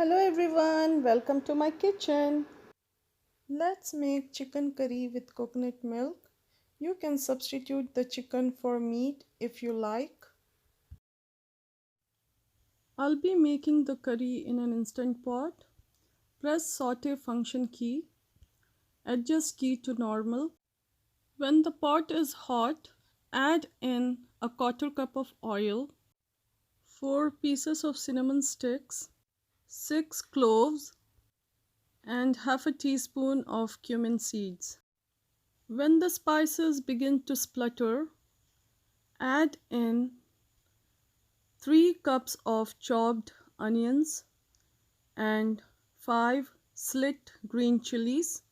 Hello everyone, welcome to my kitchen. Let's make chicken curry with coconut milk. You can substitute the chicken for meat if you like. I'll be making the curry in an instant pot. Press saute function key. Adjust key to normal. When the pot is hot, add in a quarter cup of oil, 4 pieces of cinnamon sticks, 6 cloves, and half a teaspoon of cumin seeds. When the spices begin to splutter, add in 3 cups of chopped onions and 5 slit green chilies.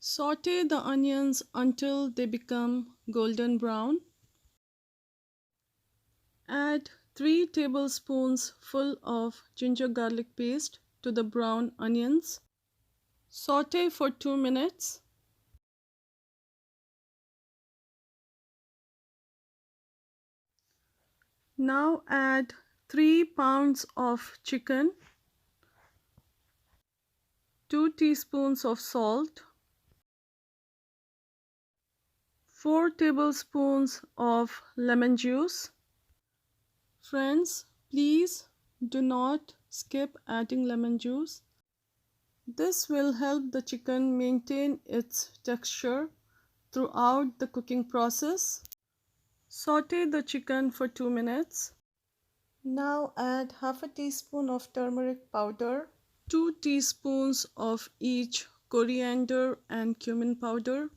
Saute the onions until they become golden brown. Add 3 tablespoons full of ginger garlic paste to the brown onions. Saute for 2 minutes. Now add 3 pounds of chicken, 2 teaspoons of salt, 4 tablespoons of lemon juice. Friends, please do not skip adding lemon juice. This will help the chicken maintain its texture throughout the cooking process. Saute the chicken for 2 minutes. Now add half a teaspoon of turmeric powder, 2 teaspoons of each coriander and cumin powder,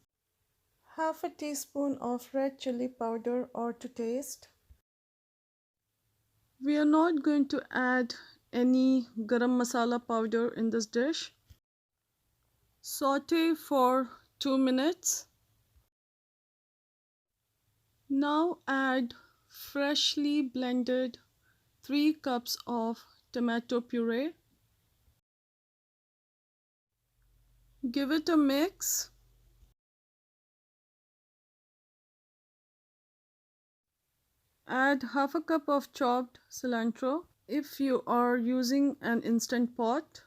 half a teaspoon of red chili powder or to taste. We are not going to add any garam masala powder in this dish. Saute for 2 minutes. Now add freshly blended 3 cups of tomato puree. Give it a mix. Add half a cup of chopped cilantro. If you are using an instant pot,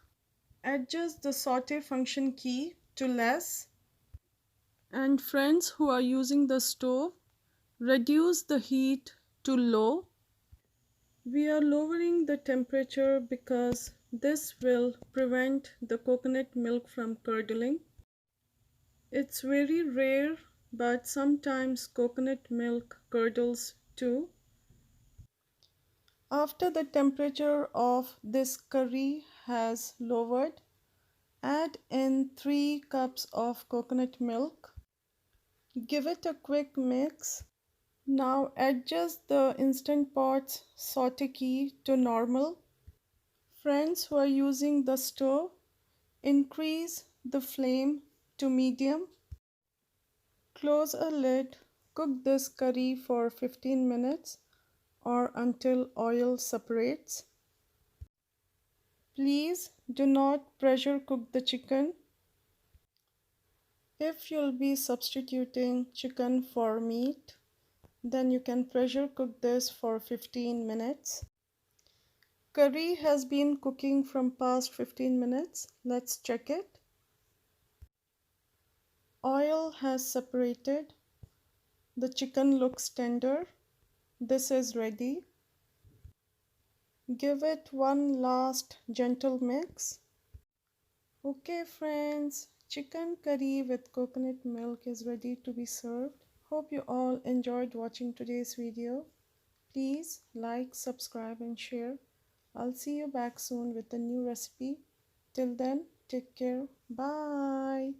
adjust the saute function key to less. And friends who are using the stove, reduce the heat to low. We are lowering the temperature because this will prevent the coconut milk from curdling. It's very rare, but sometimes coconut milk curdles too. After the temperature of this curry has lowered, add in 3 cups of coconut milk. Give it a quick mix. Now adjust the Instant Pot's saute key to normal. Friends who are using the stove, increase the flame to medium. Close a lid. Cook this curry for 15 minutes or until oil separates. Please do not pressure cook the chicken. If you'll be substituting chicken for meat, then you can pressure cook this for 15 minutes. Curry has been cooking from past 15 minutes. Let's check it. Oil has separated. The chicken looks tender. This is ready. Give it one last gentle mix. Okay friends, chicken curry with coconut milk is ready to be served. Hope you all enjoyed watching today's video. Please like, subscribe and share. I'll see you back soon with a new recipe. Till then, take care. Bye.